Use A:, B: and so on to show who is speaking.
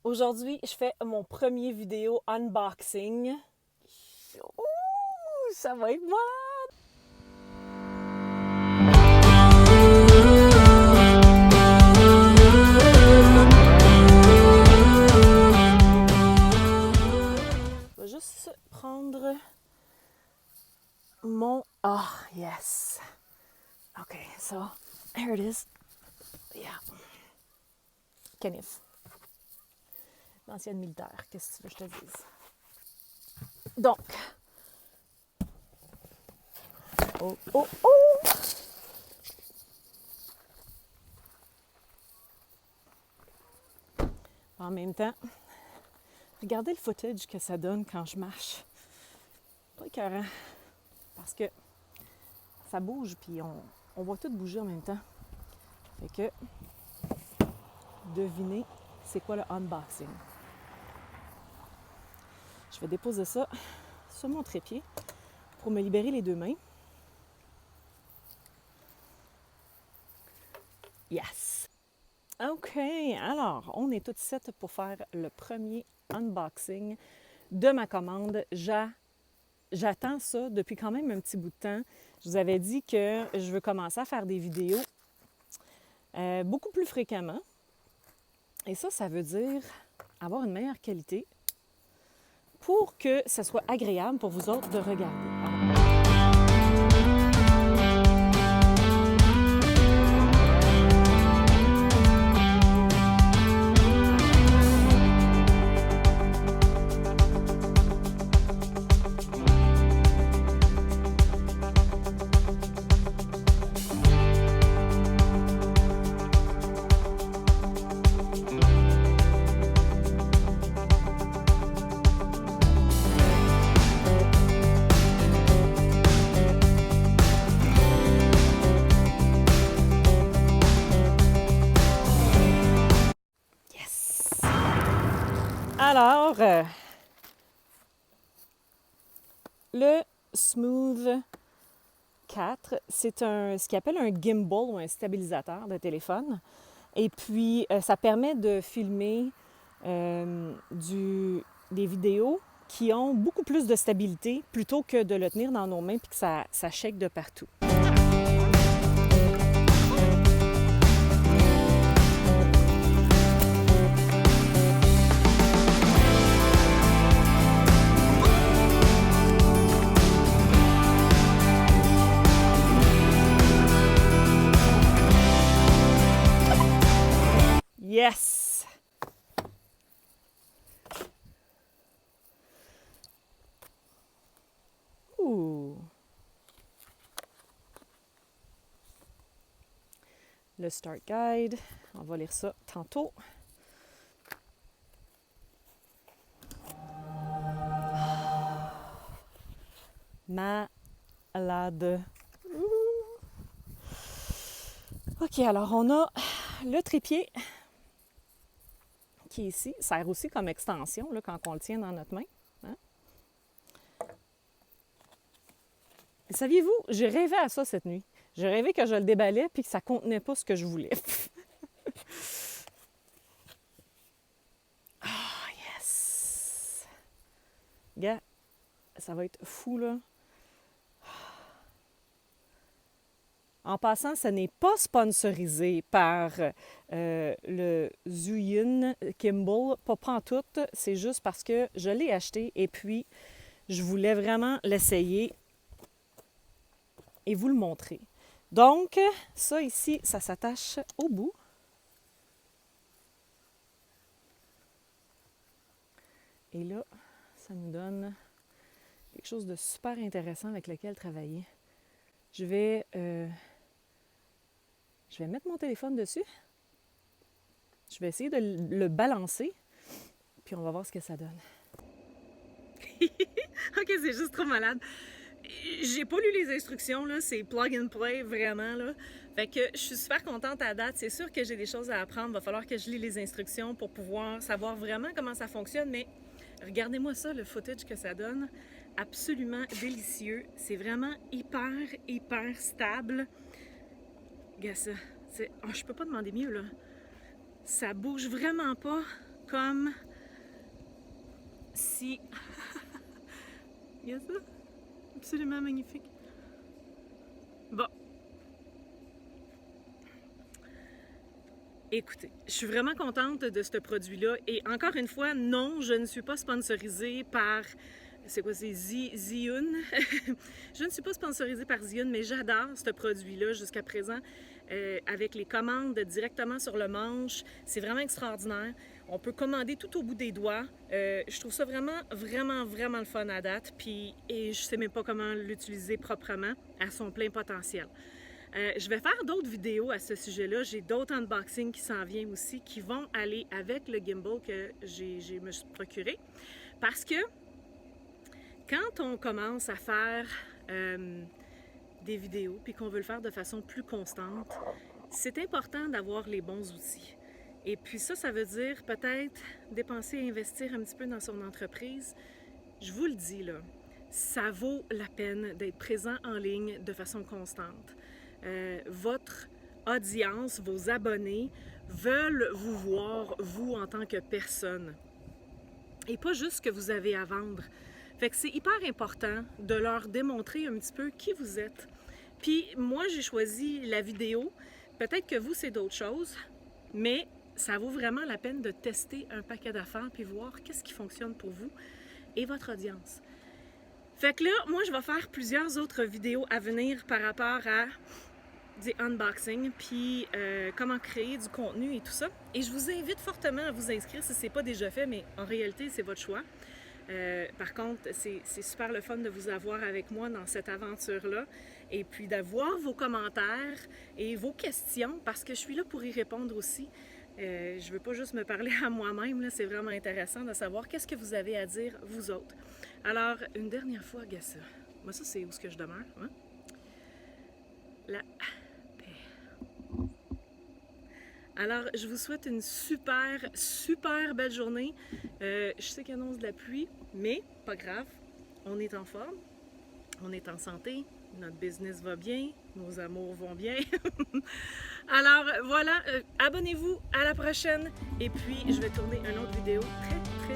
A: Aujourd'hui, je fais mon premier vidéo unboxing. Ouh, ça va être moi! Je vais juste prendre mon... Ah, yes! OK, so, here it is. Yeah. Kenneth. L'ancienne militaire, qu'est-ce que tu veux que je te dise? Donc... Oh, oh, oh! En même temps, regardez le footage que ça donne quand je marche. Pas écœurant. Parce que ça bouge, puis on voit tout bouger en même temps. Fait que, devinez, c'est quoi le unboxing? Je vais déposer ça sur mon trépied pour me libérer les deux mains. Yes! OK, alors, on est toutes set pour faire le premier unboxing de ma commande. J'attends ça depuis quand même un petit bout de temps. Je vous avais dit que je veux commencer à faire des vidéos beaucoup plus fréquemment. Et ça veut dire avoir une meilleure qualité pour que ce soit agréable pour vous autres de regarder. Alors, Alors, le Smooth 4, c'est ce qu'on appelle un gimbal ou un stabilisateur de téléphone. Et puis, ça permet de filmer des vidéos qui ont beaucoup plus de stabilité plutôt que de le tenir dans nos mains et que ça shake de partout. Yes! Ouh! Le Start Guide, on va lire ça tantôt. Malade. OK, alors on a le trépied qui est ici, sert aussi comme extension là, quand on le tient dans notre main. Hein? Saviez-vous, j'ai rêvé à ça cette nuit. J'ai rêvé que je le déballais puis que ça contenait pas ce que je voulais. Ah, yes! Gars, ça va être fou, là. En passant, ce n'est pas sponsorisé par le Zhiyun Gimbal, pas pantoute, c'est juste parce que je l'ai acheté et puis je voulais vraiment l'essayer et vous le montrer. Donc, ça ici, ça s'attache au bout. Et là, ça nous donne quelque chose de super intéressant avec lequel travailler. Je vais mettre mon téléphone dessus. Je vais essayer de le balancer. Puis on va voir ce que ça donne. OK, c'est juste trop malade. J'ai pas lu les instructions, là. C'est plug and play, vraiment, là. Fait que je suis super contente à date. C'est sûr que j'ai des choses à apprendre. Il va falloir que je lis les instructions pour pouvoir savoir vraiment comment ça fonctionne. Mais regardez-moi ça, le footage que ça donne. Absolument délicieux. C'est vraiment hyper stable. Regarde ça. Oh, je peux pas demander mieux, là. Ça bouge vraiment pas. comme si... Il y a ça? Absolument magnifique. Bon. Écoutez, je suis vraiment contente de ce produit-là. Et encore une fois, non, je ne suis pas sponsorisée par... C'est quoi, c'est Zhiyun? Je ne suis pas sponsorisée par Zhiyun, mais j'adore ce produit-là jusqu'à présent. Avec les commandes directement sur le manche, c'est vraiment extraordinaire. On peut commander tout au bout des doigts. Je trouve ça vraiment le fun à date. Puis, et je sais même pas comment l'utiliser proprement à son plein potentiel. Je vais faire d'autres vidéos à ce sujet-là. J'ai d'autres unboxings qui s'en viennent aussi, qui vont aller avec le gimbal que je me suis procuré. Parce que quand on commence à faire des vidéos puis qu'on veut le faire de façon plus constante, c'est important d'avoir les bons outils. Et puis ça veut dire peut-être dépenser et investir un petit peu dans son entreprise. Je vous le dis là, ça vaut la peine d'être présent en ligne de façon constante. Votre audience, vos abonnés veulent vous voir, vous, en tant que personne. Et pas juste ce que vous avez à vendre. Fait que c'est hyper important de leur démontrer un petit peu qui vous êtes. Puis moi, j'ai choisi la vidéo. Peut-être que vous, c'est d'autres choses, mais ça vaut vraiment la peine de tester un paquet d'affaires puis voir qu'est-ce qui fonctionne pour vous et votre audience. Fait que là, moi, je vais faire plusieurs autres vidéos à venir par rapport à des unboxings, puis comment créer du contenu et tout ça. Et je vous invite fortement à vous inscrire si ce n'est pas déjà fait, mais en réalité, c'est votre choix. Par contre, c'est super le fun de vous avoir avec moi dans cette aventure-là et puis d'avoir vos commentaires et vos questions parce que je suis là pour y répondre aussi. Je ne veux pas juste me parler à moi-même, c'est vraiment intéressant de savoir qu'est-ce que vous avez à dire, vous autres. Alors, une dernière fois, regarde ça. Moi, ça, c'est où ce que je demeure. Hein? La paix. Alors, je vous souhaite une super belle journée. Je sais qu'il annonce de la pluie, mais pas grave. On est en forme, on est en santé, notre business va bien, nos amours vont bien. Alors, voilà, abonnez-vous à la prochaine. Et puis, je vais tourner une autre vidéo très